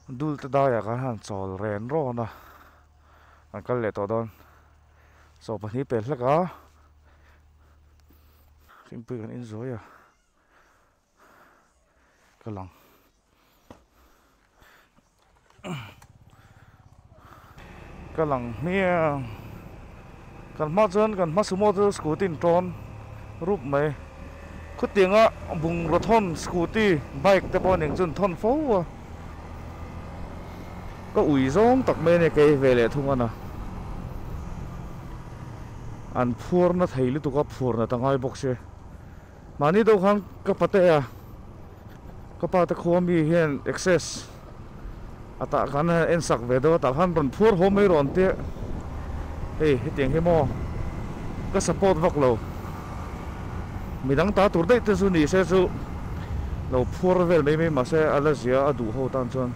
dul te da ya kan han chol ren ro na an kal le to don so pa ni pel hlaka king pi kan in zo ya kalang kalang nia kan ma chon kan ma sumo tu scooty tron rup mai khut tinga bung ro thon scooty bike te pon eng chun thon fo có ủi rong tắc mê này cái về lệ thung anh à anh phur nó thấy lúc tụi có phur nó tăng ai bốc xe mà ní đâu khang cái phát à cái phát khô mi hiện excess à ta khán en sạc về đâu ta khán run phur hôm mấy run tiệt hey tiếng cái mò cái support vác lâu mình đang ta tụt đấy từ số này sẽ số lâu phur về mấy mà sẽ ăn gì à đủ hậu tan chân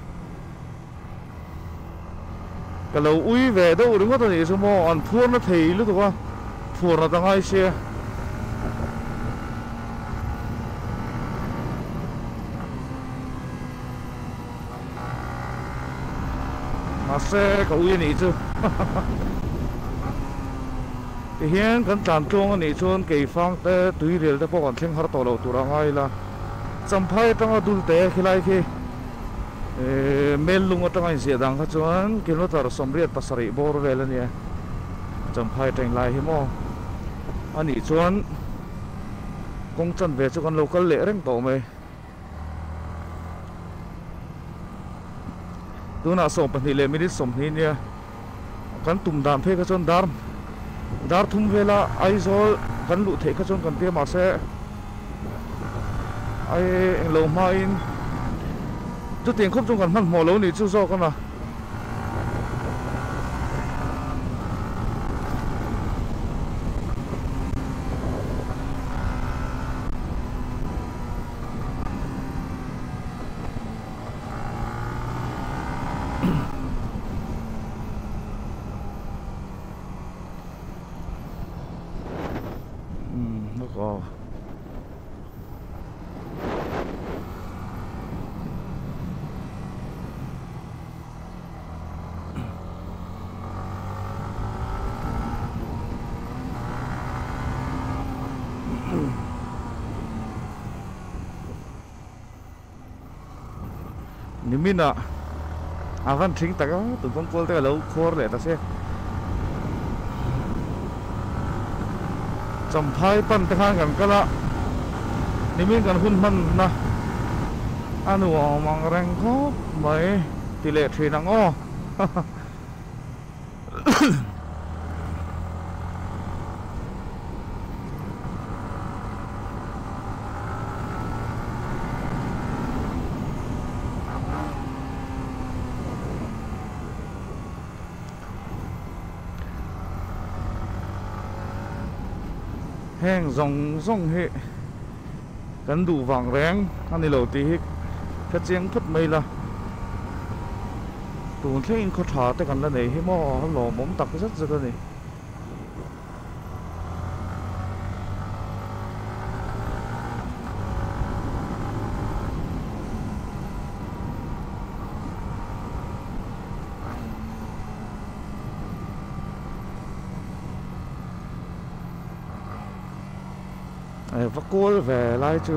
cái lâu ui về đâu đúng không tôi số mò ăn phur nó thấy lúc tụi có phur nó tăng ai xe mà xe có ui này chứ thì hiện cái trạm trung này chôn cái phang te tùy rìa te bọc anh theng har tổ lâu tụi ra ngay là chăm phai trong adul te khi lại khi mel lung atang ai zia dang kha chuan kilometer somriat pasari bor vel ania cham phai teng lai hi mo ani chuan kong chan ve chu kan local le reng to mai tuna som pani le minute som ni nia kan tum dam phe kha chuan dar thum vela aizol kan lu the kha chuan kan te ma se ai eng lo ma in chút tiền khúc trong gần mặt mỏ lâu này chưa do con nào nó có nimina akan thing taka tu kong kol te lo khor le ta se cham phai pan te khan kan kala nimin kan hun man na anu mang rang kho mai ti le thri nang o heng rong hệ cắn đủ vàng ráng anh đi lầu tí thật riêng thất mây là tụi thế in khó thả tới gần là này hay mò lò móng tặc rất rất này vắt cua về lại chú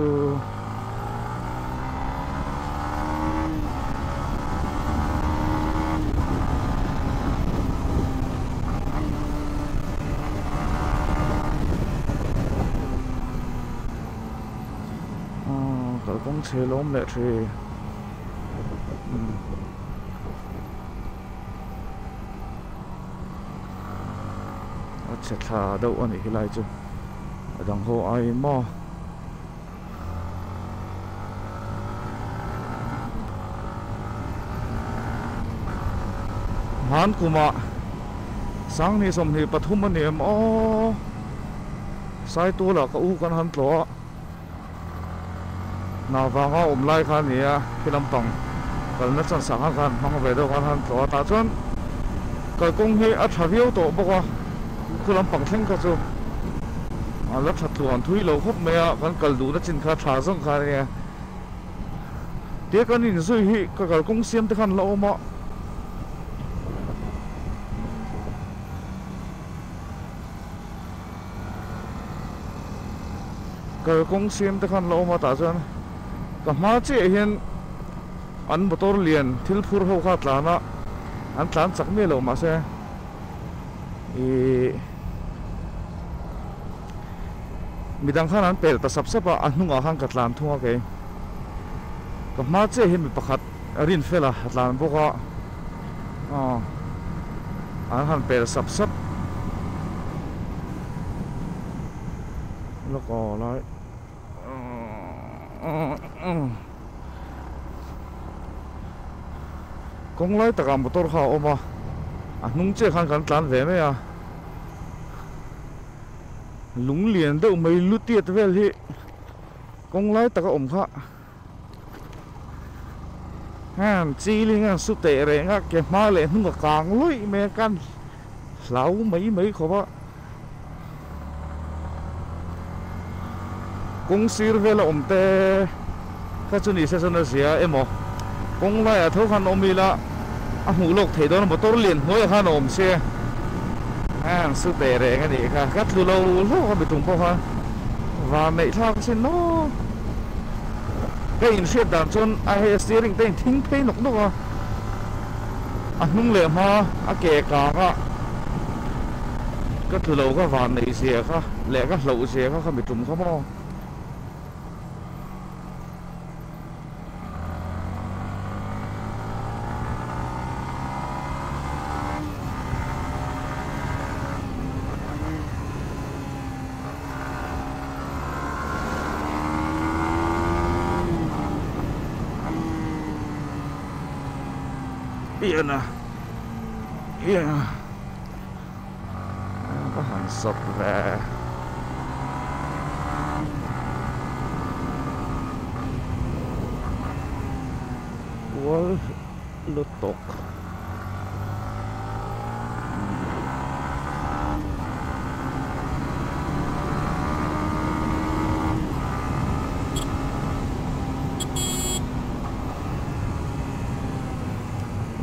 cậu cũng xe lốm lại thì sẽ thả đâu anh ấy lại chú đồng hồ ai mò han kuma sang ni som ni pathum ani em o sai tu la ka u kan han tlo na wanga lai khan nia kilampang kal na chan sang khan mang ve do kan han tlo ta chon kal kong hi a thaviu to boka kilampang theng ka chu lát thật tuần thui lâu khóc mẹ vẫn cần đủ nó trên khá thả rong khá nè tiếc anh nhìn rồi hi cả công xiêm tới khăn lỗ mà cả công xiêm tới khăn lỗ mà ta chân cả má chị hiện anh motor liền thil phur hậu khát là nó anh tán chắc mê lỗ mà xe midang khan an pel ta sap sapa an hnunga khan katlan thunga ke ka ma che hi mi pakhat rin fela atlan boka an han pel sap sap loko lai kong lai taka motor kha oma an hnung che khan kan tlan ve me a lúng liền đâu mấy lút tiệt về thì công lái ta có ổn khá hàng chi liên hàng sụt tệ rồi ngã cái má lên không có càng lối mẹ căn lão mấy khó quá công sĩ về là ổn tệ các chú đi xe xe gì à em à công lái à thâu khăn ôm đi là anh ngủ lộc thấy đó là một tô liền ngồi khăn ôm xe sự tệ rẻ cái gì cả gắt lâu lâu bị thùng bao ha và mẹ thang xin nó cái in shit đàn chân ai steering tên thính thấy nọc đâu à anh nung lệ mà kể cả cái lâu cái vàn này xe cả lẽ cái lậu xe cả bị thùng không bao yên à có hàng sập về quá lướt tục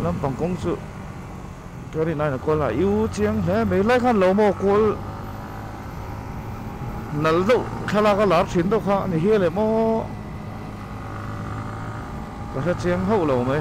làm bằng công sự cái này là coi là ưu tiên thế mấy lấy khăn lỗ mồ cô nở đâu khai là cái lát chín đâu khác này here lại mò cái chiếng hậu lỗ mấy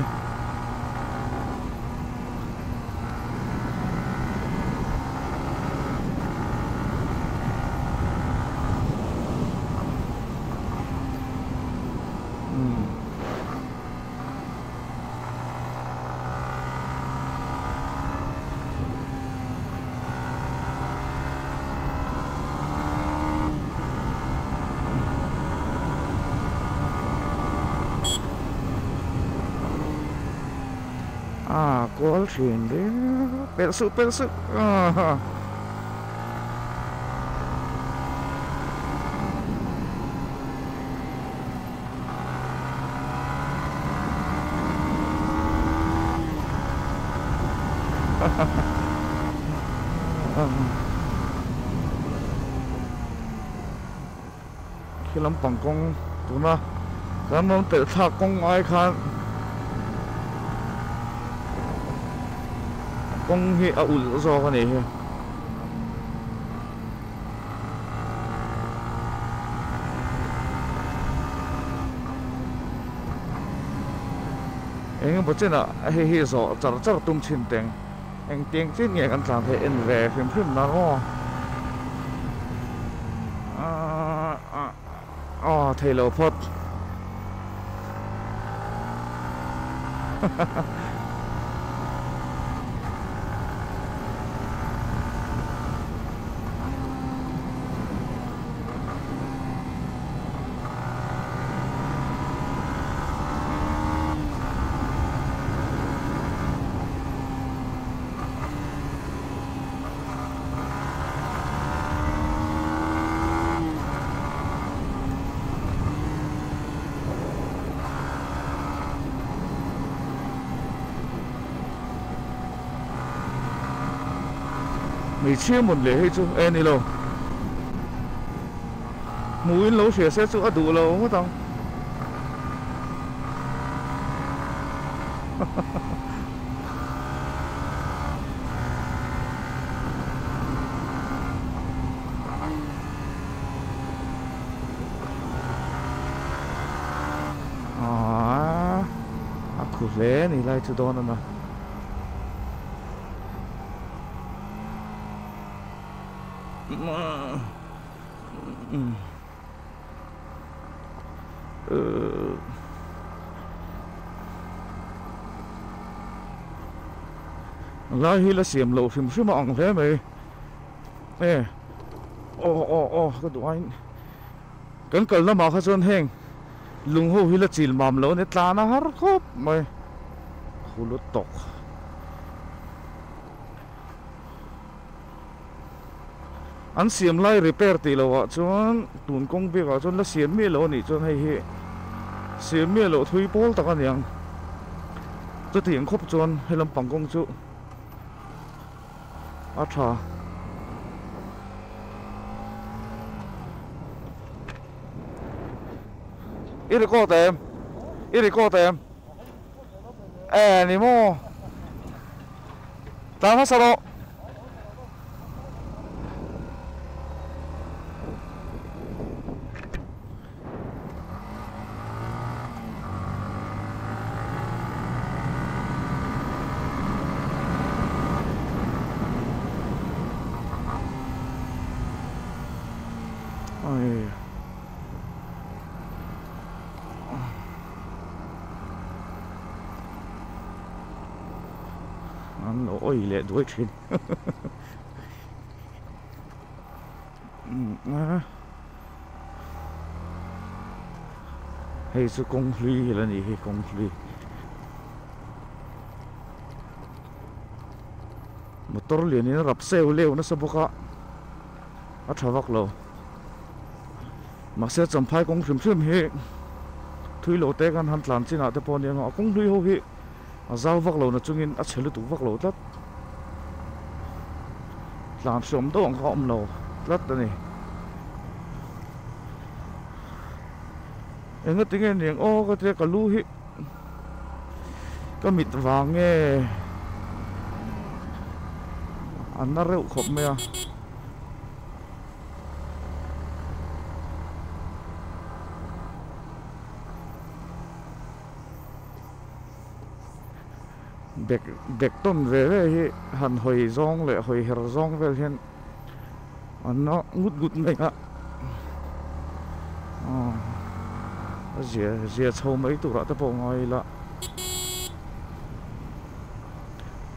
có chuyện đấy persu khi làm bằng công tụi nó làm nó tự thà công ai khăn công hi ủ do cái này anh bữa trên là hi do chả tung chín tiếng anh tiếng trên nghe anh làm thấy anh về phim nó thầy lầu phật mày chia một lễ hay chú em đi lâu mũi lâu xẻ sẽ chú đủ lâu không tao khu lẽ này lại cho đó nữa lại hi là xiêm lộ phim phim mỏng thế mày ê cái đồ anh cái cần nó mà khai xuân heng lung ho hi là chìm mầm lộ này ta nó hết khóc mày khu lúa tộc anh xiêm lại repair tí lâu chọn tuần công việc chọn là xiêm mi lâu này chọn hay hi xiêm mi lâu thui bol ta cái nhang cho tiền khóc chọn hay làm bằng công chú thà ít đi cô tem nè mô ta phát sao đâu anh ôi lệ đuổi trên hay sự công phu là gì hay công phu motor liền nó rập xeo leo nó sắp bóc á tháo vác lâu mà sẽ chấm phai công phim hi thui lô té gan hắn làm chi nào tới pon yang công phu ho hi giao vác lâu nó chung in chơi tụ vác lâu tất làm sớm đó ông họ lâu tất này em có tiếng nghe cái cái lú hi cái mịt vàng nghe anh nó rượu khộp mẹเด็กต้นเวรหันหอยซองเลยหอยเฮรซองเวรเห็นอันนั้นงุดไม่อะเสียชาวไม่ตัวละแต่พอไงละ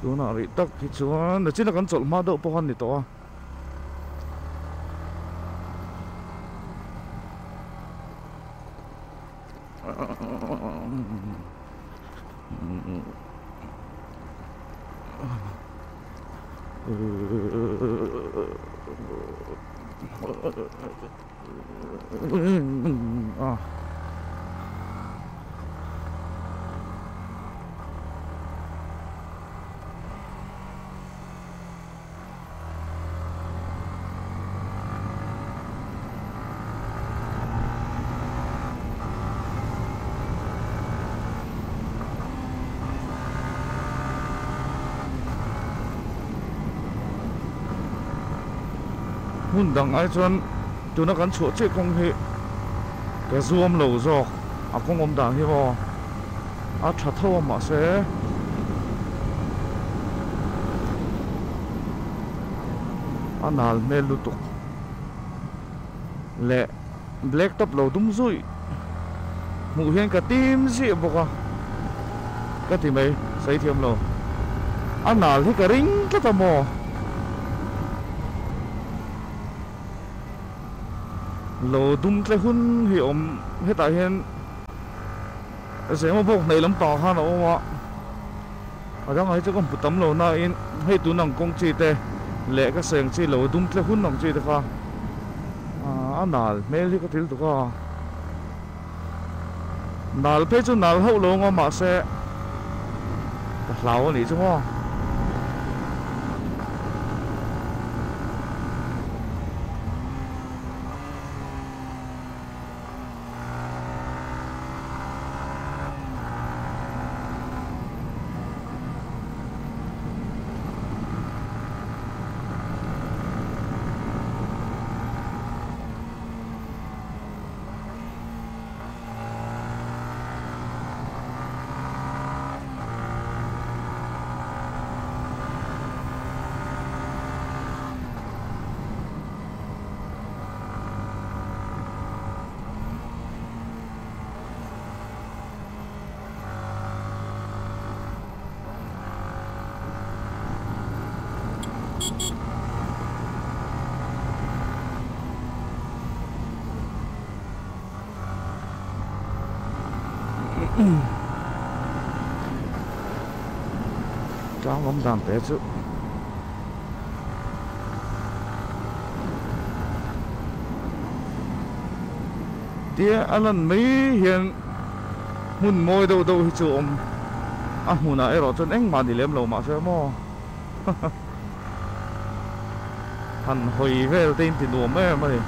ดูหน่อยตักที่ชวนเดี๋ยวที่นักการจดมาดูพวกนี้ตัวหุ่นดังไอ้จนตัวนักการชั่วเจ๊คงเหกระซวมเหลวจอกคงอมดังที่บ่ชัดเท่ามาเสนาลเมลุตุกเละเบล็กตับเหลวดุ้มซุยหมู่เฮียนกระติมสิบอกว่ากระติมไหมใส่เทียมเหลวนาลที่กระริงก็ตะโมโลดุมเตะหุ่นหิอมให้ตายเห็นเสียงมาพวกในลำปางฮะนะว่าอาจารย์ให้เจ้าก็ปุตตำโลน่าอินให้ตัวนังกงจีเตะเละก็เสียงจีโลดุมเตะหุ่นนังจีเตะค่ะนาลเมลี่ก็ทิ้งตัวก็นาลเพชรนาลเข้าลงมาเสะเราหนีจังวะ trang lắm đàn té chứ tia anh mấy hiện hun môi đâu đâu chứ ông hun à rồi cho anh mà đi làm lâu mà sao mà hắn hồi về tên thì đùa mẹ mà đi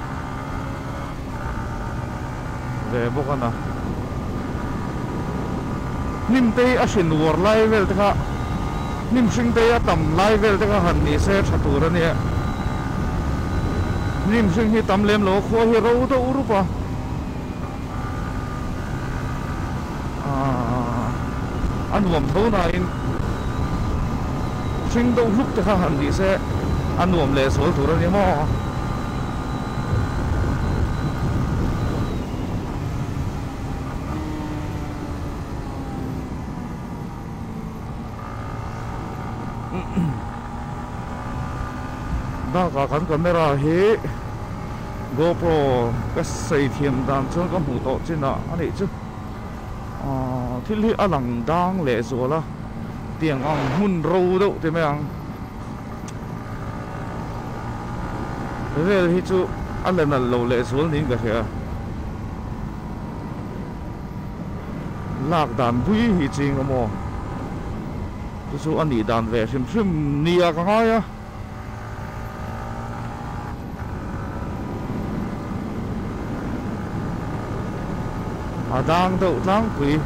về bốc anh à nim tây à xin đùa lại về thế nim sinh tây à tầm lại về thế hắn đi xe chặt tu ra nè nim sinh hi tầm làm lâu khoa hi râu đâu uru pa anh nuông thấu này sinh đâu lúc thế hắn đi xe anh nuông lệ số tu ra nè mà đó cả căn camera hi GoPro cái xây thiềm đàn cho cái mũ tổ trên đó anh ấy chứ thì li alang đang lệ rồi là tiếng ang hun râu đâu thì mấy ang thế thì chú anh lên là lâu lệ xuống đến cái gì lạc đàn vui hi chinh mà chú anh đi đàn về xem xem nia cái ngay á đang đậu đang quý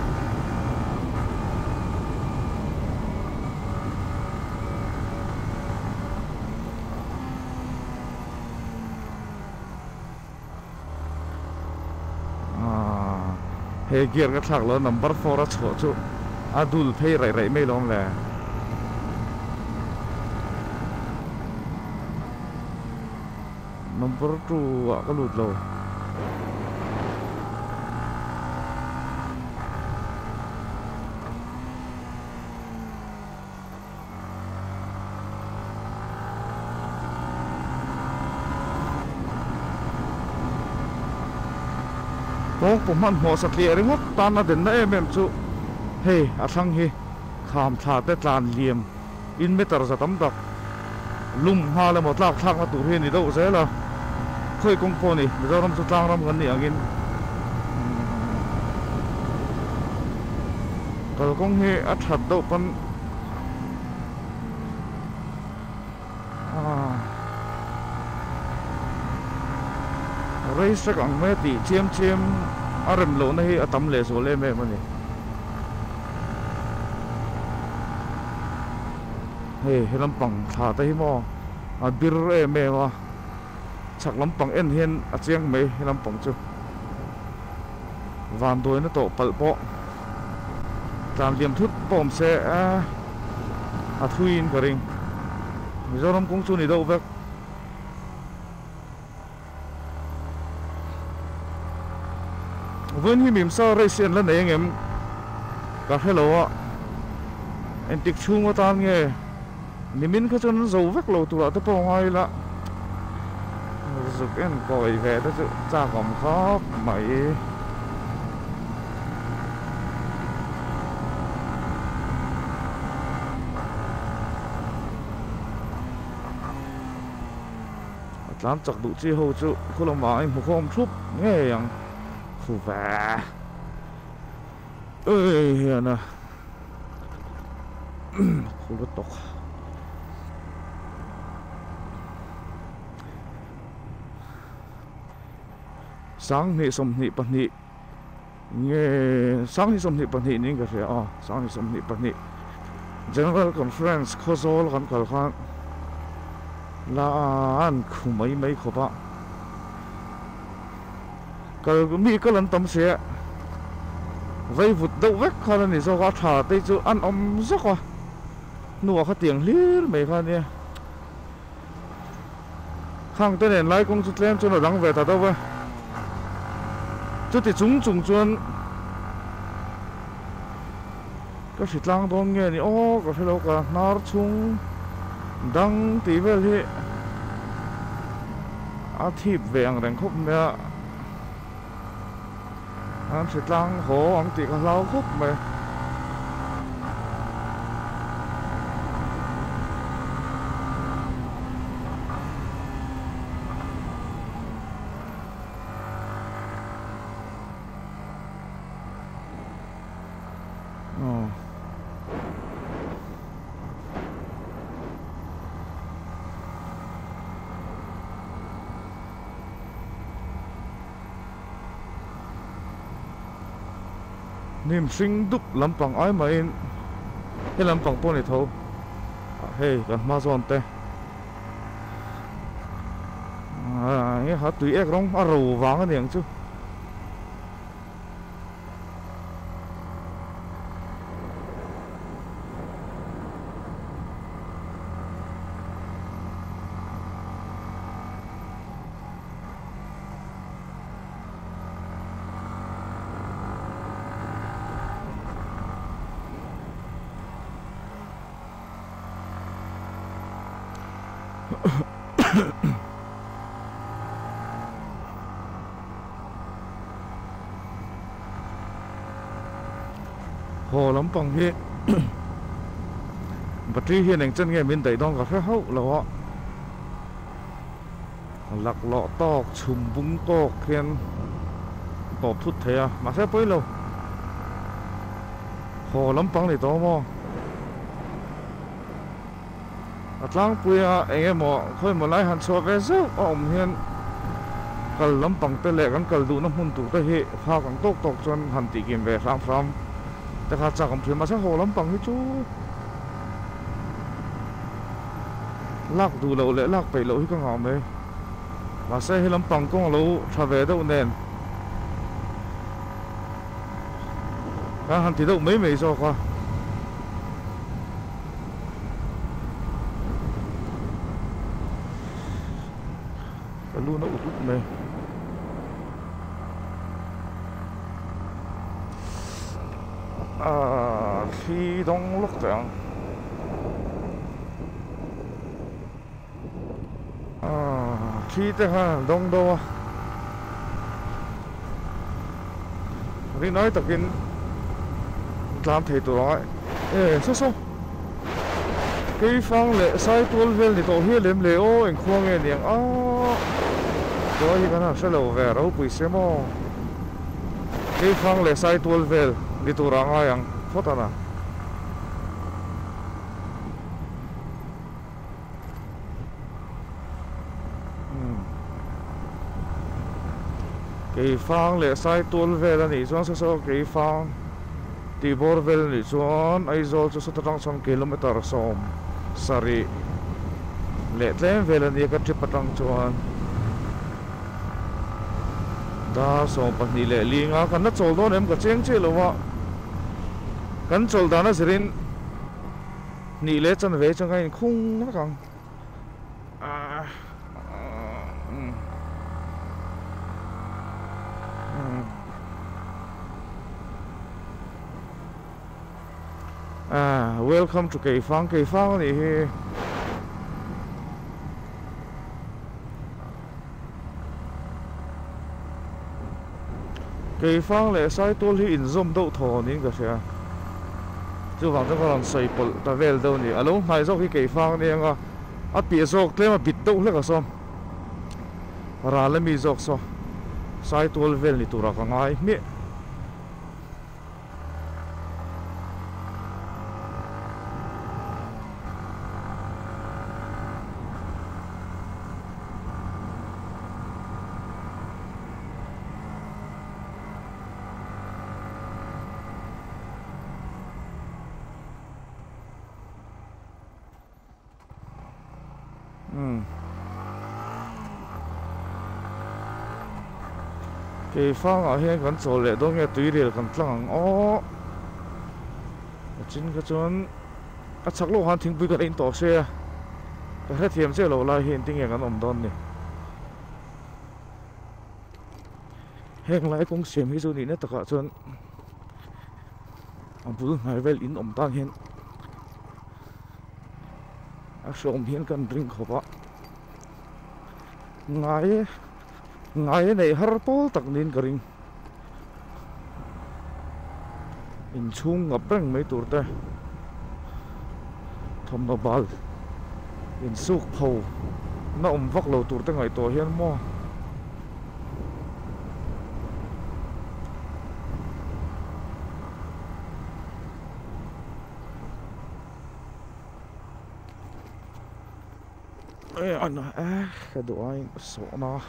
he gear cái thằng lớn number 4 ra chỗ chú adul pay rải rải mấy lông lẹ number 2 cái lụt lâuผมมันหัวสัตว์เลี้ยงงดตานน่ะเด่นนะเอ็มจูเฮ้อาทั้งเฮขามชาเตตานเลียมอินเมตรจะตั้มดักลุ่มหาเลยหมดลากทางมาตู่เฮนี่ดูเสียละเคยกงโพนี่เดี๋ยวเราจะตั้งรำกันนี่อย่างนี้ก็กงเฮอัดหัดดูปันเรย์สักอังเมติเชียมเชียมอารมณ์โลนี่อัตมเลสโอเล่เม่มันนี่เฮ้ลำปังขาดที่มอบิร์เร่เม่วะฉักลำปังเอ็นเห็นอาเจียงเม่ลำปังจูวานโดยนั่นโตเปิดโปะการเลี้ยมทุดปอมเสะอาทุยนกระริงมิจฉาลำกงจูนี่ดูเวกวันนี้มีมซาเรเซียนแล้วเนี่ยเงี้ยก็ให้เราอ่ะเอ็นติดชูมาตามเงี้ยนี่มินก็จะนั่งโจวกเราตัวตัวปองไงละรู้สึกเอ็นก่อยแวแต่จะจ้าของครับไม่หลังจากดูที่เขาจะคุณละหมาหัวข้อมชุบเงี้ยยังฟูแฝเอ้ยเฮียนะคุณรถตกสังนิสมนิปนิเงี้ยสังนิสมนิปนินี่ก็ใช่อ๋อสังนิสมนิปนิ General Conference ข้อโซ่กันกันข้างล้านคุไม่ขบะก็มีก็ลันตำเสียไว้วุดดูเวกเขาเนี่ยจะว่าถ่าได้จูอันอมสักว่าหนัวเขาเตียงลิ้นไม่ค่ะเนี่ยข้างตัวเนี่ยไล่กงจุดเล่มจนเราดังเวทตัวเว้ยจุดที่จุงจวนก็สิลังตรงเงี้ยนี่โอ้ก็ให้เราก็นาร์ชุงดังตีเวลที่อาทิตย์เวียงแรงคบเนี่ย anh sẽ lang hồ anh chỉ có lao khúc mà niềm sinh đúc lắm bằng ai mà in cái lắm bằng tôi này thôi hey cả ma giòn tê cái hạt tùy ek rong à rầu vàng cái niềng chứ hồ lắm bằng hi vật tri hiền anh chân nghe bên tây đông cả hậu là họ lạc lọ to chùm bung to khen tọt thút thế à mà sẽ bấy lâu hồ lắm bằng này to mà lang puya anh em mà khơi mà lại hắn so về rất ông hiền kal lắm bằng tê lệ gắn kal đủ nó hun tụ tê hệ pha càng tốt tốt cho hắn tỉ kiếm về ram ramแต่ข้าจากผมมาสักโหลำปังนี่จูลากดูเราเลยลากไปเราที่ก็งอมเลยมาใส่ให้ลำปังก็เราทำเวดเอาเน้นการหันที่เราไม่ชอบค่ะก็รู้นะอุดไหมkhi đông lúc tưởng khi thế ha đông đô đi nói tập kiến làm thầy tụi nói số cái phong lệ sai tuôn về thì tổ hiền liếm lệ ô anh khoang nghe tiếng đó thì cái nào sẽ lâu về đâu bụi xe mò cái phong lệ sai tuôn về đi tụi ra ngay anh phát à cái phong lệ sai tuôn về là nỉ xuống số cái phong thì bor về nỉ xuống ai rồi cho số tăng trăm km som sari lệ lên về là nỉ cái trip tăng chuan da som bắt nỉ lệ li ngã cái nát chol đó em cái chén chơi luôn mà cái chol đó nó sẽ nỉ lệ chân về cho cái khung nó càng welcome to Cây Phong thì Cây Phong lại sai tôi thì in zoom đâu thò nên cái gì chứ vào trong còn xây bự ta về đâu nhỉ alo này do cái Cây Phong này anh à bị dọc lên mà bịt đâu hết cả xong ra lên mi dọc so sai tôi về thì tụi ra cái ngay mẹ Cây Phong ở here còn chỗ lệ đâu nghe tùy điều còn lăng chính cái chuyện chắc lúc hắn thình bụi cái in tổ xe cái hết thiểm xe lâu lại hiện tiếng nghe còn ổn đòn này hẹn lại cũng xem cái chỗ này nữa tất cả chuyện ông bự ngày về in ổn tăng hiện ông hiện cần drink khổ bạ ngay này har pol tak nin karing in chung ngập reng mấy tuổi ta thầm nó bal in suk phâu nó vắc lâu tuổi ta ngày tuổi hiền mo anh cái đồ anh số nó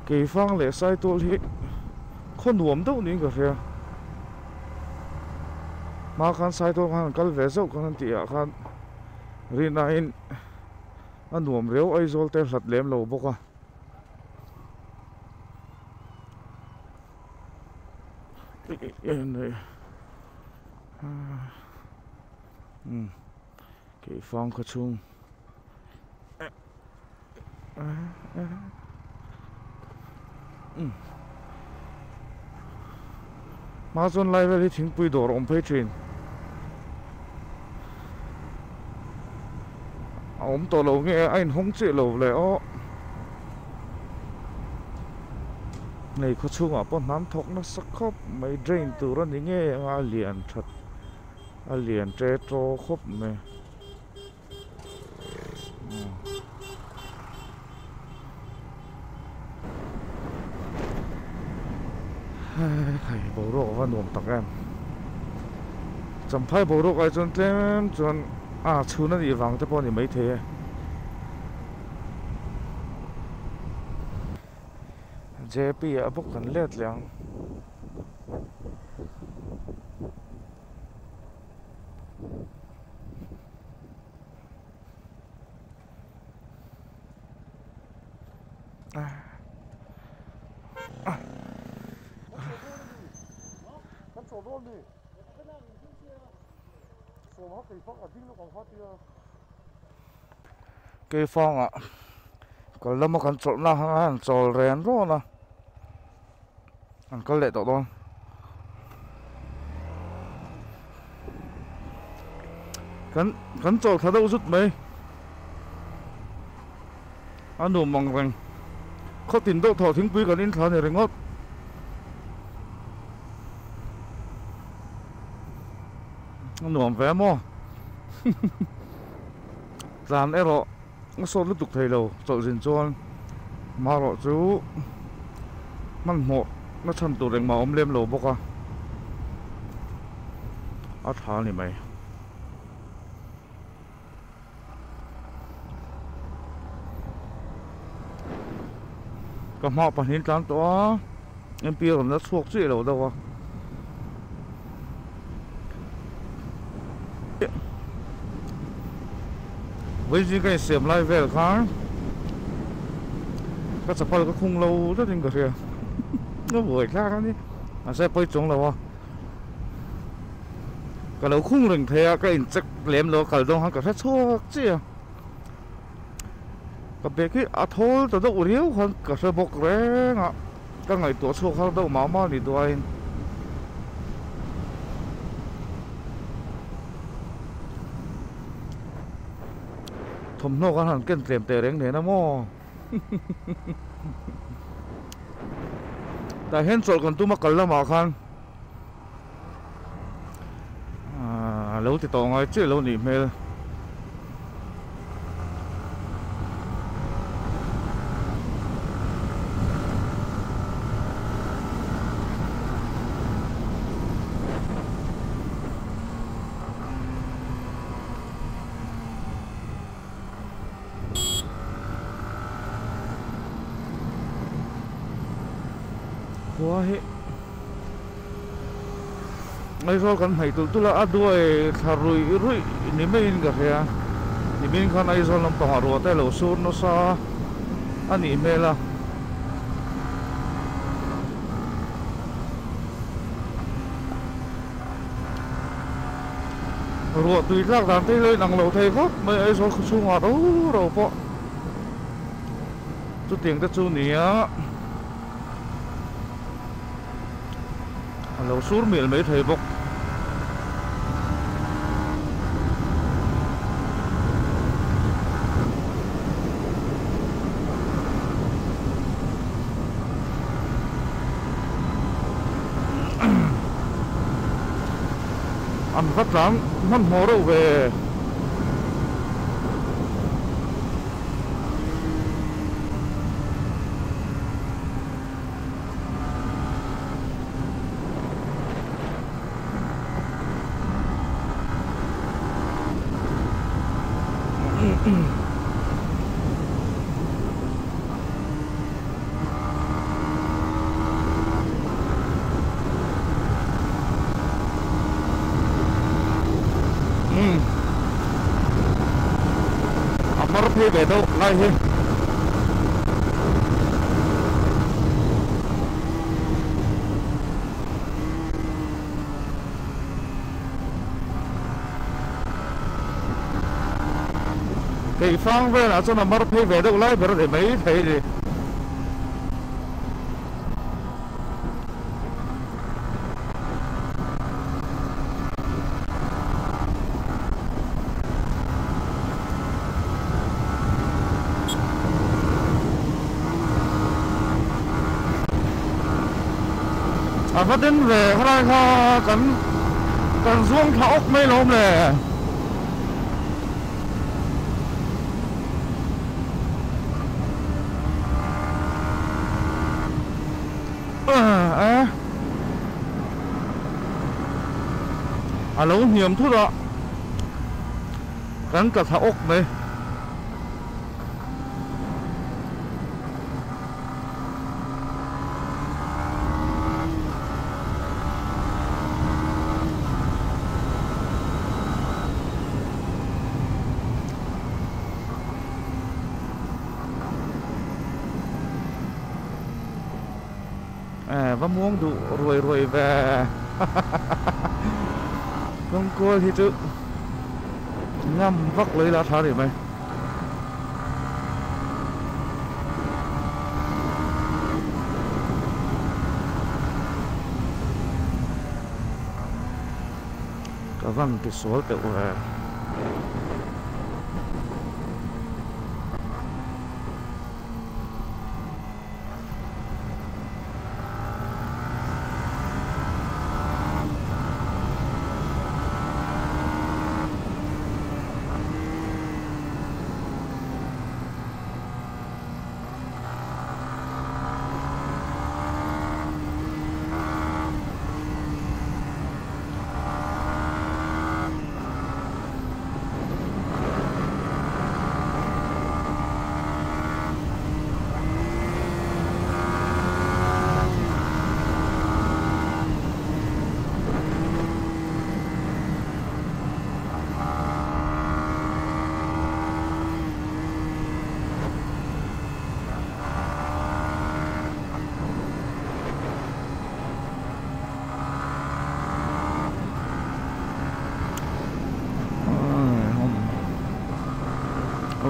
kỳ phong lệ sai tôi thì con nuông đâu nín cái kia mà khán sai tôi khán cái vé dâu khán tiệt khán rin anh nuông réo ai rồi tới lật lem lâu bốc à này kỳ phong có chung mà dân lại về thì thỉnh bùi đồ ông phải truyền ông tổ lâu nghe anh không chịu lâu lại ó này có chung à bọn nám thóc nó sắc khóc mấy drain từ đó những nghe liền thật liền trẻ trâu khóc mày thầy bố rộ và nuông tắc em chẳng phải bố rộ ai chân thêm chân chú nó đi vắng tới bọn thì mấy thế JP ở bốc gần lết liền cây phong ạ còn lâm mà còn trộn là hàng trộn rèn rồi nè ăn có lệ tổ thôi cắn trộn thật đâu rút mấy ăn đồ mỏng rành có tiền đâu thọ thính quý còn in thọ này ngót ăn đồ vé mò làm đấy rồi nó số liên tục thầy đầu trộn dền cho mà rồi chúมันหมดnóทำตัวเองมาอมเล่มโลบอกว่าเอาทางนี่ไหมก็เหมาะปะหินตามตัวยังเปรี้ยวผมจะสวกซี่โลตัววะvới gì cái xiêm lại về là khá các sản phẩm có khung lâu rất là kìa nó vừa khác đó đi sẽ bơi trống là cái lâu khung rừng thế cái hình chắc lém lo cả đông hàng cả hết số chứ cái bé cái thôi tao đâu uống hơn cả sơ bọc đấy ngạ các ngày tuổi số khác đâu máu thì tôi thầm nó còn hẳn kiên tiềm tề đến thế nó mò tại hiện sổ còn tôi mắc cẩn là mà khăn lâu thì tao ngay chứ lâu nỉ mê quá hết ngay rồi kan hay tu la aduai tharui rui ni main ka ya ni min khan ai zon lam pa ro ta lo sur no sa ani mela ro tui lak dan te le nang lo thei khop mai ai zon khu nga ro po tu tieng ta chu ni a lâu sur mil mấy thầy bốc ăn phát trắng mất mồ đâu về Amar phi về đâu lại hết cái phang về là cho nó Amar phi về đâu lại bây giờ mấy thầy gì phát đến về hai kho cần xuống thảo mấy lốm này lâu hiểm thôi đó cần cả thảo này và muốn đủ rồi về không coi thì chứ ngâm vắt lấy lá tháo để mày cả văng cái số tiểu về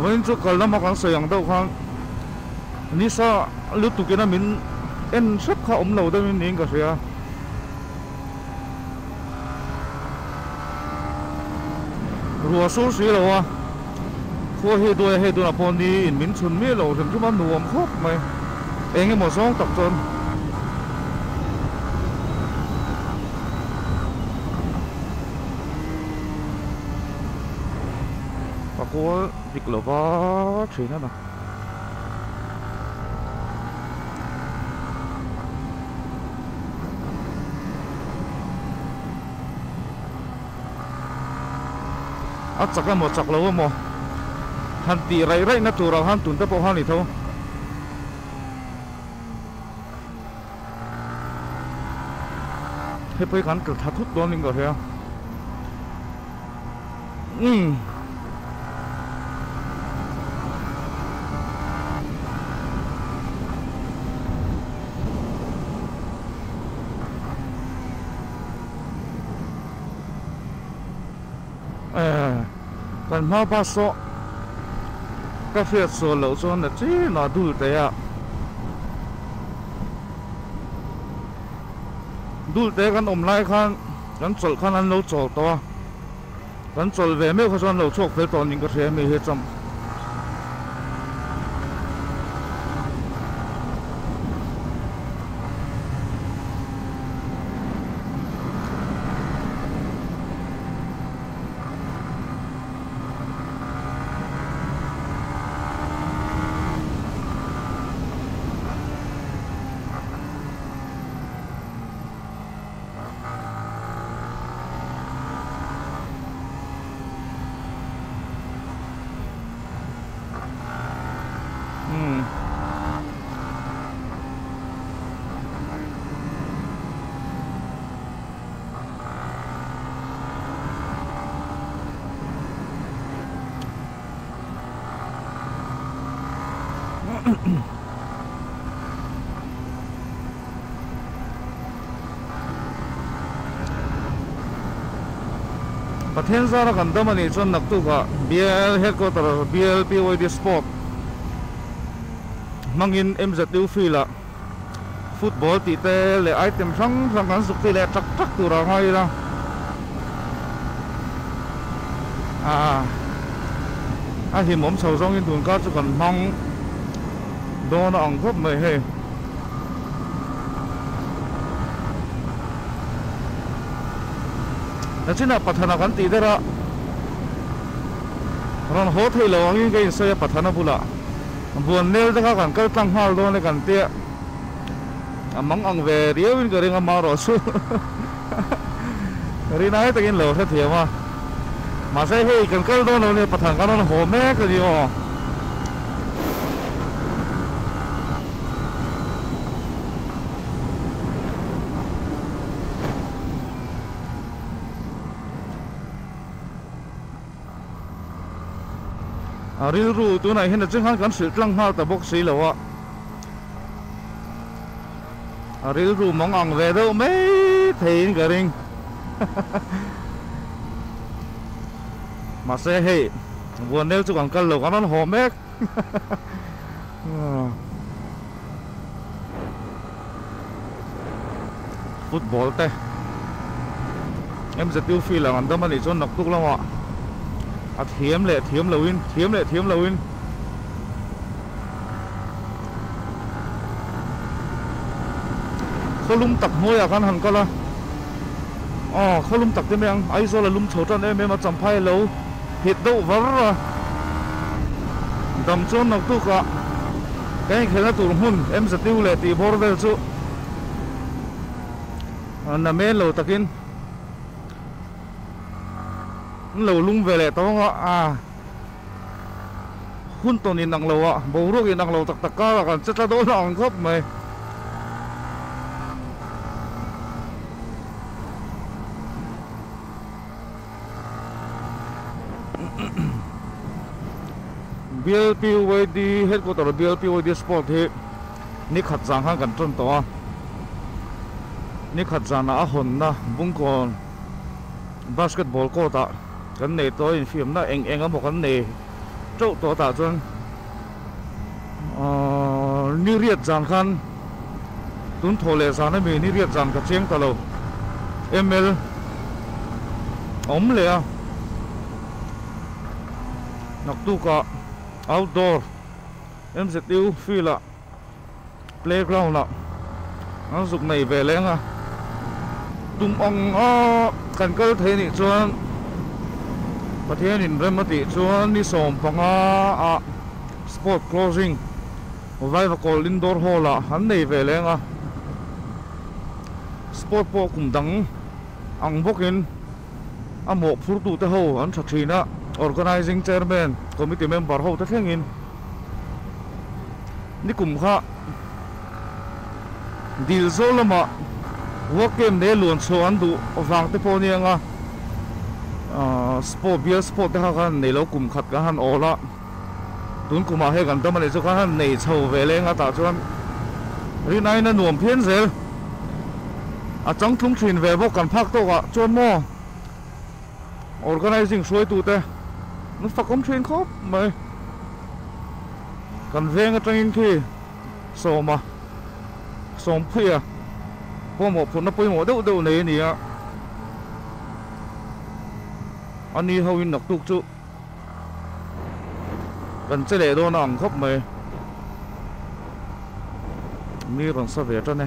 vẫn cho cả lắm mà còn sử dụng đâu không ní sao lúc tụi kia nó mình em sắp khó ống đầu đâu mình nín cả rồi rùa số xí đâu à khô hết đôi là bọn đi mình chuẩn biết lâu chúng ta nuông khóc mày anh em một số tập chân và cô việc lỗ có chuyện đó mà chắc là một chắc lâu mà hắn tì rải nó tụiเราhắn tụi ta bỏ hắn đi thôi hết bây hắn cứ thắt thút luôn mình có thấy không còn mau ba số cà phê số lẩu số là chỉ là dul te kan om lai khan kan chol khan an lo chol to kan chol ve me kho son lo chok fel ton ning ka the me he cham Pathen zara kan damani chon naktu ka BL headquarter BLPOD sport mangin MZU fila football ti te le item sang sang kan suk ti le tak tak tu ra ngai la a hi mom chau zong in tun ka chu kan mang do na ang khop mai he na china pathana kan ti dera ron ho thei lo ang in se pathana bula buồn nêu ra kan kal tang hal do ne kan te amang ang ve riu in garing ma ro su ri nai takin lo the thia ma sai hei kan kal do no ne pathan kan ho me ka di o ril ru tu này hiện là chứng han kan sil tlang hal ta bok si lo wa ril ru mong ang ve do me thein garing mà xe hey buồn nêu cho quảng cân lầu nó hồ mét football te em sẽ tiêu phi là còn tâm để cho nọc tục lắm ạ thiếm lệ thiếm lầu in có lung tập môi à con hằng con là không lung tập thế mấy anh ấy do là lung chấu tròn em mà chậm phai lâu hít đậu vỡ rồi đầm chôn nọc tục ạ cái khi nó tụt hun em sẽ tiêu lệ tỷ bor về chú nằm bên lầu takin lầu lung về lệ tao ạ hun tồn in nặng lầu ạ bầu ruốc in nặng lầu tắc ca là còn chất là đôi lòng khớp mày BLPOD headquarter BLPOD sport he ni khat jang han kan tron to ni khat jana a hon na bungkon basketball court ta kan nei to in film na eng a mo kan nei trâu to ta chuan ni riat jang khan tun thole sa na mi ni riat jang ka cheng ta lo ML om le a nak tu ka outdoor em sẽ tiêu phi là playground là nó dục này về lên à tung ông cần cơ thế này cho và thế nên rất mất tỷ cho đi sòng bằng sport closing vai và call indoor hall là hắn này về lên à sport po cùng đắng ăn bốc in một phút tụ tới hậu hắn chặt chì organizing chairman committee member ho ta thengin ni kum kha dil zolama workem ne lon so an du wang te poni anga sport beer sport ta kan nei lo kum khat ka han ola tun kuma he kan tamale cho kan nei chho ve lenga ta chuan ri nai na nuam phen zel a chang thung thin ve bo kan phak to ga chuan mo organizing soi tu te nó phải công chuyện khóc mày cần ven ở trên kia sổ mà sổ phia po mo phun na poi mo deuh nei ni a ani hawin nak tuk chu kan chele do na ang khop mai mi ron sa ve ta ne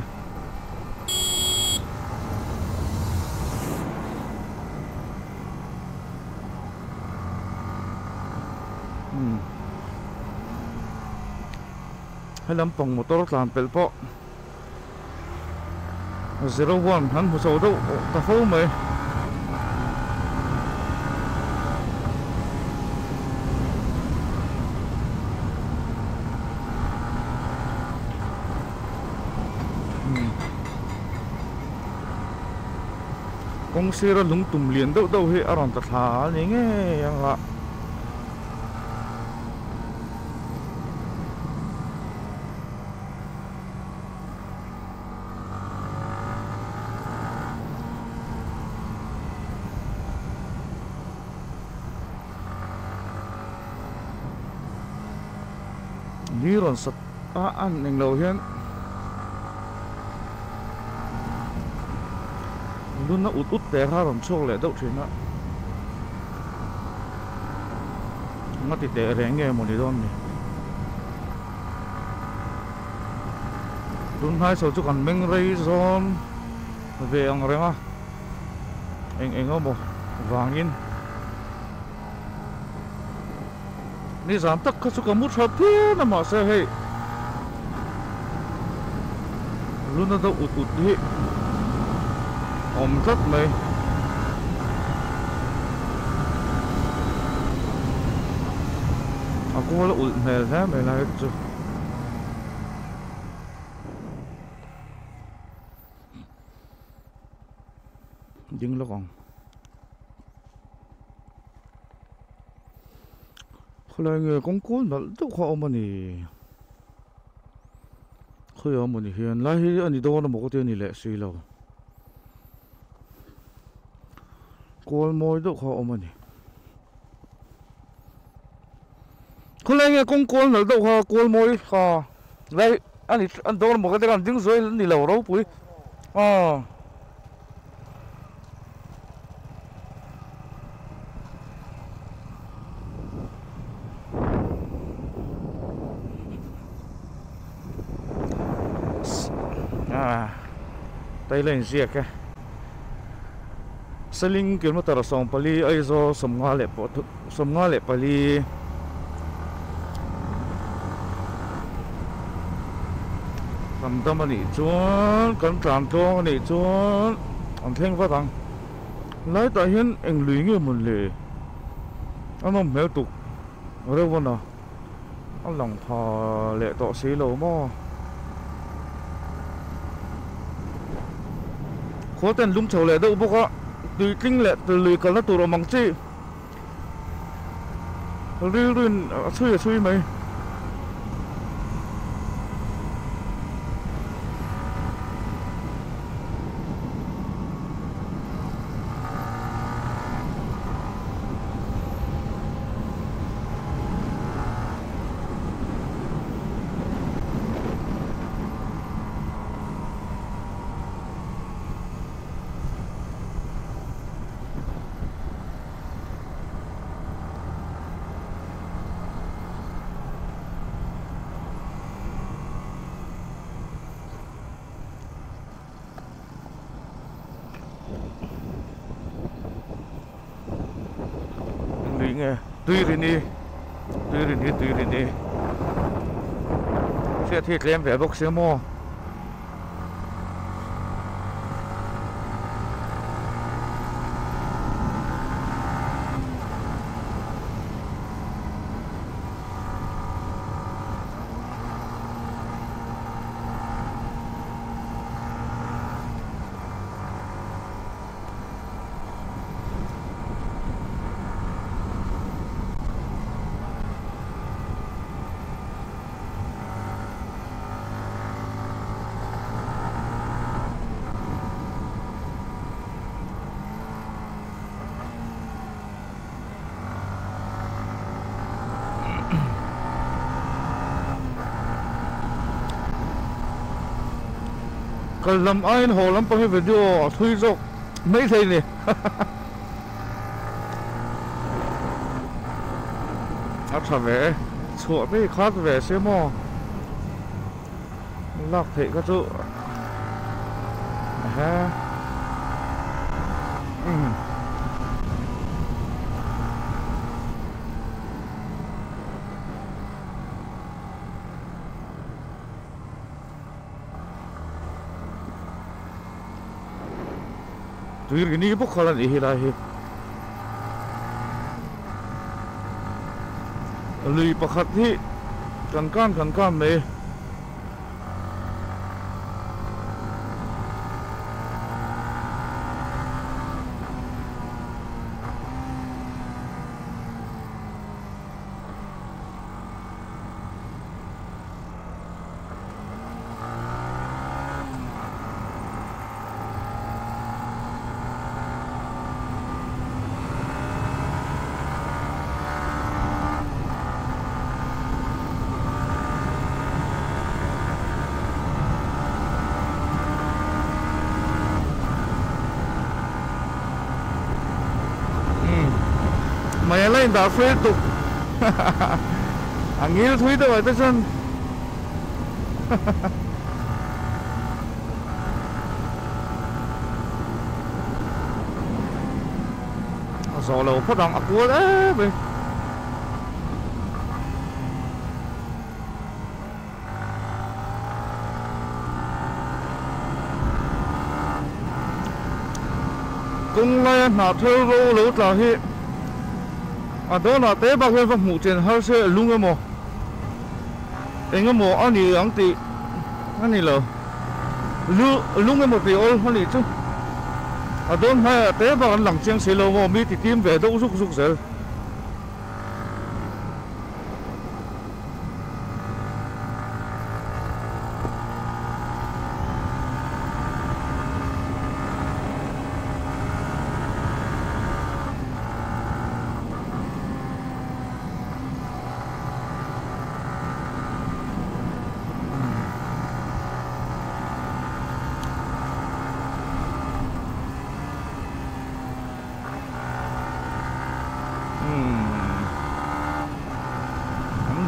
hay lampang motor tlan pel po 01 han hu so do ta fo mai kong sira lung tum lian do do he aron ta tha ni nge yang la ni ron sat an ning lo hian luôn nó út út té ra làm chok lệ đâu chuyện đó nó thì té rèn nghe một đi đón này luôn hai số chục ăn mình rây zon về ăn rèn à anh có một vàng in ni giảm tất cả số mút hợp thế là mà sẽ hay luôn nó đâu út út đi rất mày aku là ủi mày thế mày lại chứ dừng lo còn hồi người công cố nó đâu khó mà nè khơi mà nè hiện lại anh đi đâu nó một cái tiền này lệ suy lâu cô môi đâu khó mà nè khơi người công cố nó đâu khó cô môi khó đây anh đâu một cái tiền đứng dưới đi lâu đâu bụi tay lên giết cái Saling kilometer song pali ay zo somngale pali ramdam ani chuan kan tlan tong ani chuan an thleng va tang lai ta hian eng lui nge mun le anom mel tuk rewona an lang pha le to si lo mo khó tên lung chầu lệ đâu bốc á tùy kinh lệ từ lùi cần nó tụ đồ mỏng chi rì suy mày nghe tùy rồi đi sẽ thiệt em vẻ bốc xe mò cái làm ai hồ lắm bao nhiêu video thui dọc mấy thầy nè thật về sủa với khát về xe mò lạc thị các chú ha tuy cái này bốc khó là gì là gì lì bạc hạt thì cần can này mày lên đã phê tục anh nghĩ thui đâu vậy chân rồi là phát động aqua đấy bây cũng lên nào theo lô lúa là hiện đó là tế bào nguyên vật mũ trên hơi xe luôn cái mồ anh cái mồ anh đi ăn thì anh đi lờ luôn cái một tí ôi anh đi chứ đó là tế bào anh lẳng chiang xe lô mồ mi thì tim về đâu rút giờ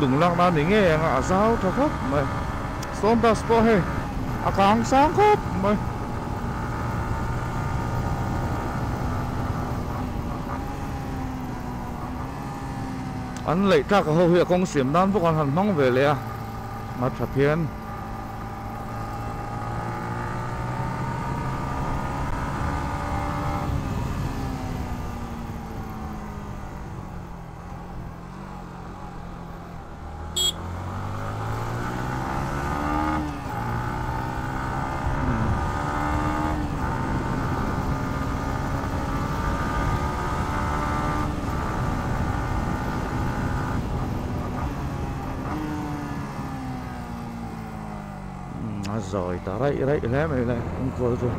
đúng là nó đến nghe ngã sao thật khóc mày xong ta sport hay càng sáng khóc mày anh lấy ra cái hậu hiệu công xiêm đan vẫn còn hẳn mong về lẽ mà thật thiên rồi ta đấy lẽ mày này không vừa rồi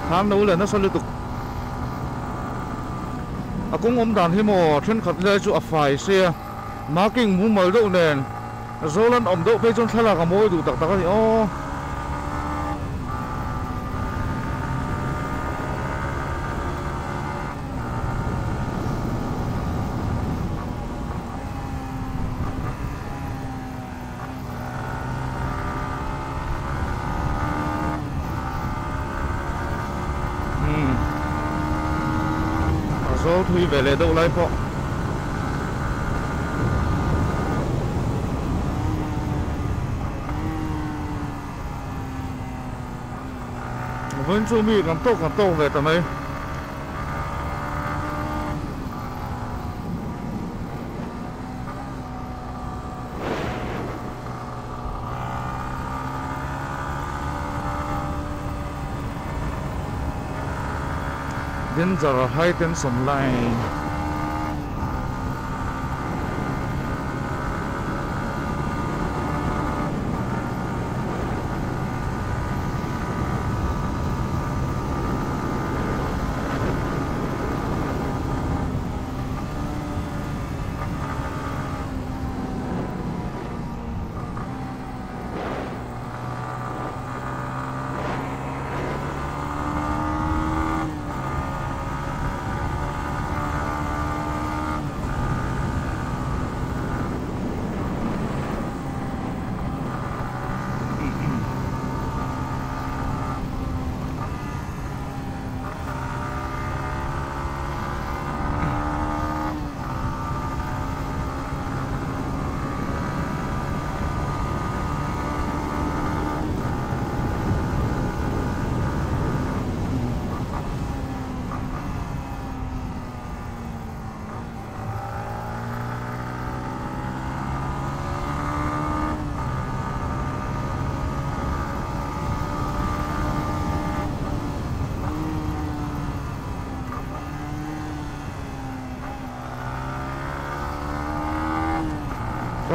tháng đâu là nó sao liên tục cũng ôm đàn thêm mò trên khắp nơi chỗ phải xe má kinh muốn mở đâu nè rồi lần ôm đậu bên trong thay là cả môi đủ tắc thì ô thui về lại đâu lại po vẫn chưa mi còn tốt về tầm ấy đến giờ hai tên sống lại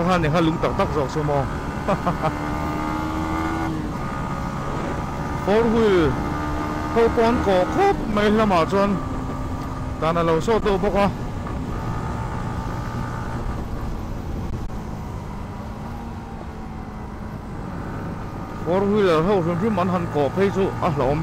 han ne ha lung tak tak jok sumo four wheel ho pon ko khop mai lama chuan tana lo so to boka four wheeler ho hrum man han ko phei chu a hlom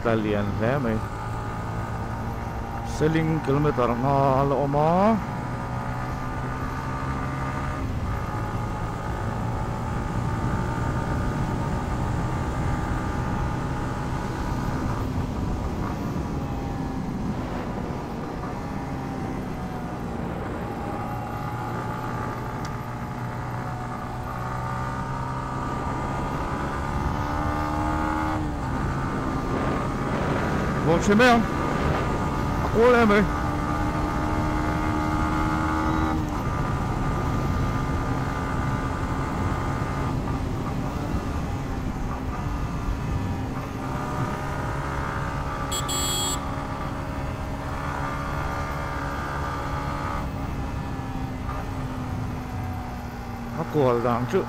ta liền thế mày selling kilometer nga lo ma một chuyến mấy không? Cô em ơi của dạng chứ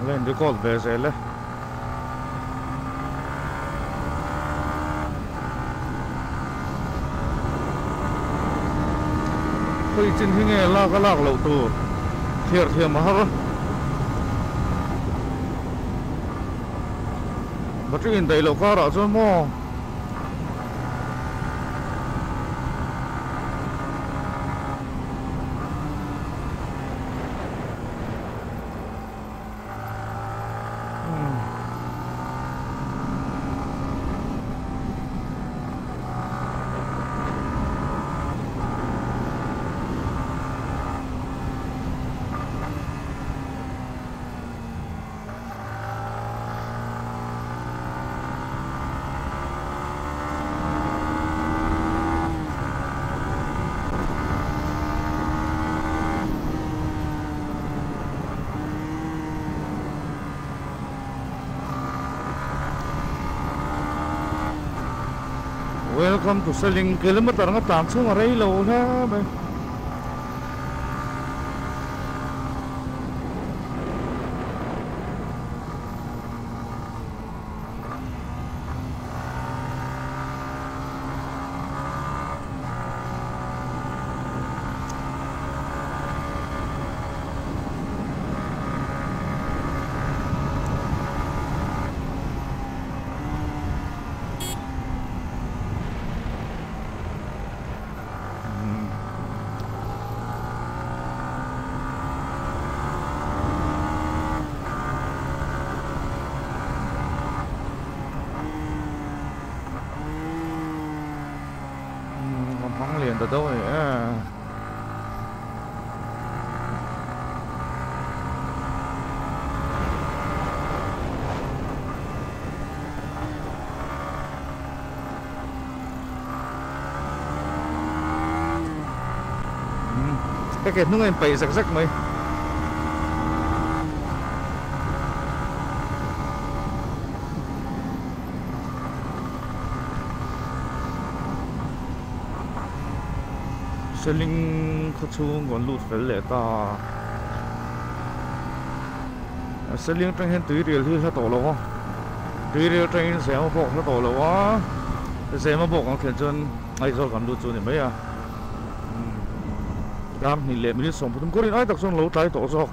lên cái cột về sẽ lên tôi trên khi nghe la cái lạc lậu tù thiệt thiệt mà hết bắt chuyện đây lậu cá đã cho mò Welcome to selling kilometer nga tang chung aray lo na ba phóng liền từ đâu vậy cái kẹt nước em bày rắc rắc mấy selling khất chung còn lụt phải lệ ta selling trong hiện tùy điều thì tổ lâu tùy điều trong hiện sẽ mà bọc nó tổ lâu á sẽ mà bọc nó khiến chân ai rồi còn lụt chung thì mấy à làm thì lệ mình sống cũng có đến ai đặc son lâu trái tổ rồi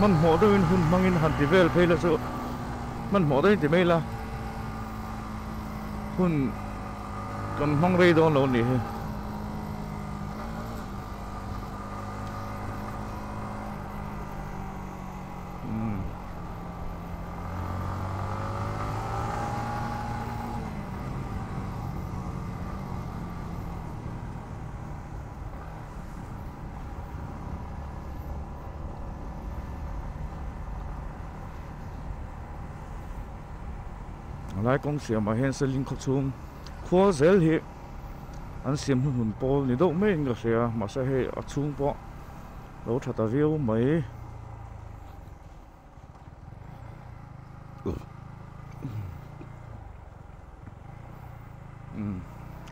mình họ đôi hun mang in hẳn thì về là phải là sự มันหมดได้ที่ไม่ละคุณกันห้องเรดอนเรานี่หลายกองเสียมาเห็นสลิงขชุมขวาเซลฮีอันเสียมหุ่นปอนี่ดูไม่เองก็เสียมาใช่ให้อัดชุงปอเราถัดตาวิวไหม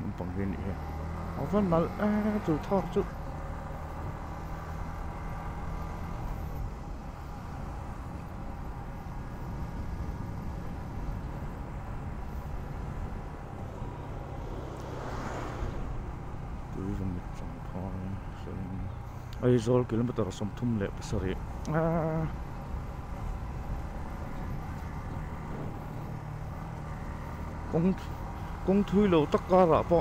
มันปังเห็นนี่เอาฟันมาจุดทอดจุดAizol kilometer somthum le pasari kong thui lo takka ra po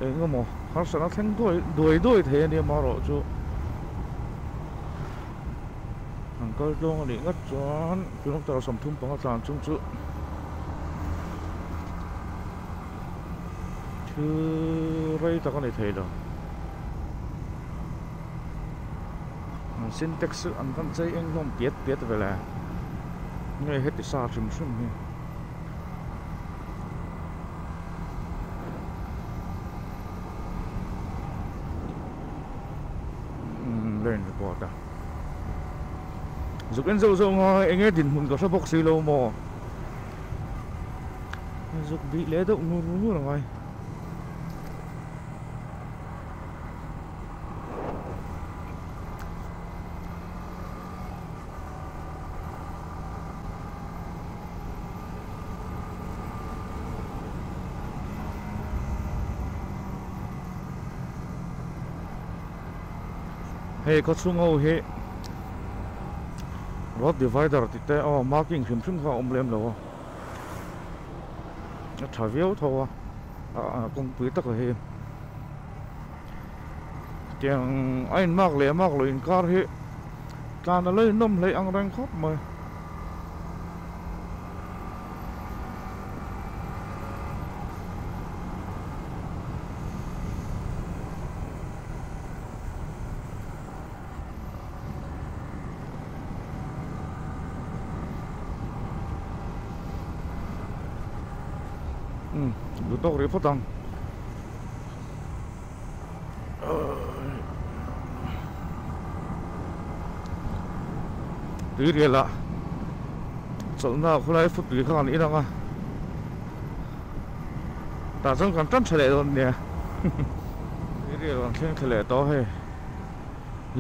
engamo har sana theng doi the ni maro chu angkal dong ni ngat chuan kilometer somthum panga tlan chung chu thu rei ta ka nei thei lo syntax an kan chei eng nom piet vela ngai het sa chim ni lên report à dục en zo ngồi anh ấy đình hun có số box xì lâu mò dục bị lé động ngu là ngoài hey có xuống ngô he road divider thì te marking phim phim qua lem lo nó thả véo thôi công quý tất là he tiếng anh markเลยin car heการlà lấy nôm lấy ăn răng khóc màดูตกรีบตังตีเรียละสนน่าคนไรฟุตตีข้างนี้นะแต่ต้องการตั้งเฉลยตอนเนี้ยตีเรียละเท่งเฉลยต่อให้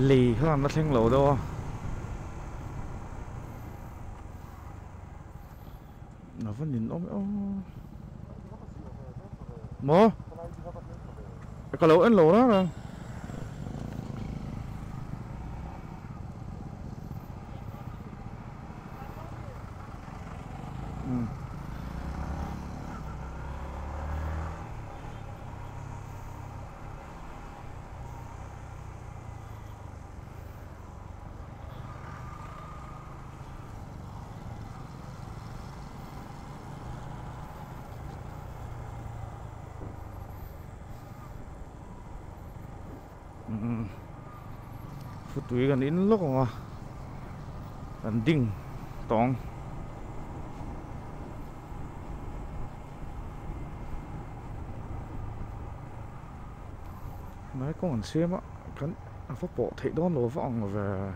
หลีข้างนั้นเท่งเหลาด้วยน่าฟันดินmò cái lỗ anh lỗ đó rồi phụ túi gần in lúc mà gần đinh tòng mấy con xem á cắn phát bộ thấy đó lỗ vọng về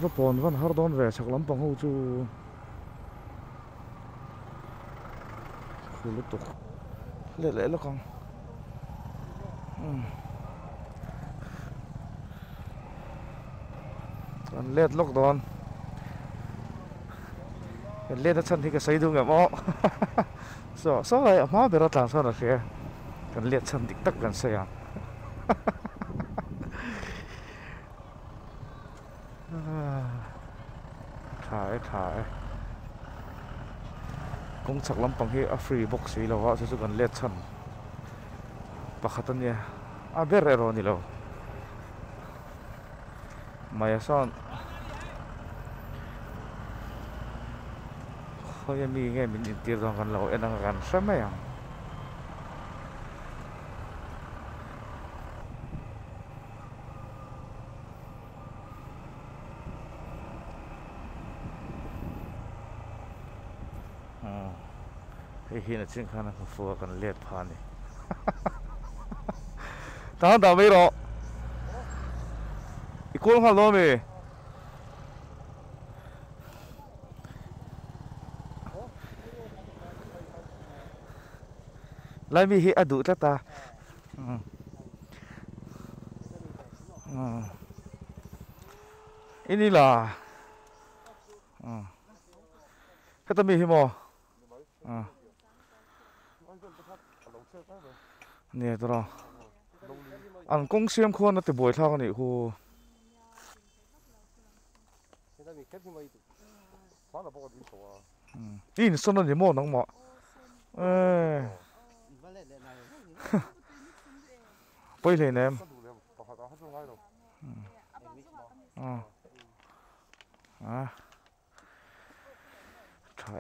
phát bộ vẫn har đón về sạc lắm bằng hậu chu lúc tục lệ nó con lết lúc đòn lết nó chân thì cái xây đúng không? Số số này má bị ra tàng sao là kia กันเลียดชันดิกตักกันเสียงถ่ายกงชักลำปังเฮอฟรีบ็อกซี่เราว่าจะกันเลียดชันปะขัดเนี่ยเบรโรนี่เรามายาซอนเขายังมีไงมันอินเตอร์กันเราเอ็นกันใช่ไหมยังเฮ้ยน่าจริงขนาดเขาฟัวกันเลียดผ่านนี่ตาไม่รออีกคนข้างล้อมีไล่มีเฮอดูตาอันนี้ล่ะแค่ต้องมีหิมะเนี่ยตัวเราอันกงเสียมคนนั่นแต่บ่อยเท่ากันนี่โหนี่สนนี่โม่น้องหมอไปเลยเนี่ยใช่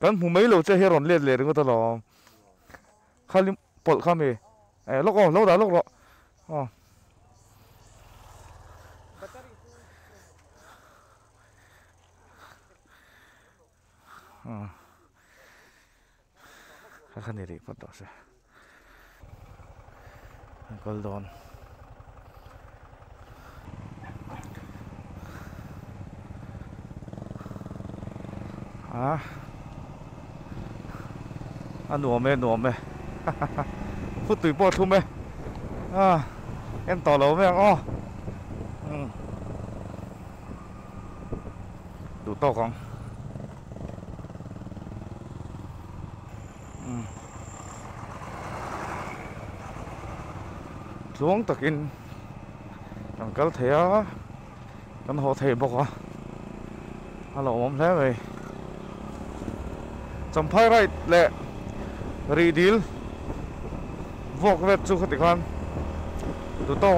กันผมไม่รู้จะให้ร้อนเลียดเลยหรือก็ตลอดข้าลิมปลดข้ามีล็อกล็อกได้ล็อกล็อกข้านี่รีบปลดต่อสิกอลดอนหนัวไหมพูดตุยปอดทุ่มไหมเอ็นต่อเราไหมดูโต๊ะของxuống tật in thằng cá thẻ con hồ thề bọc hello mong thế vậy chấm phai right lệ redeal vok vet chu khati khan tu to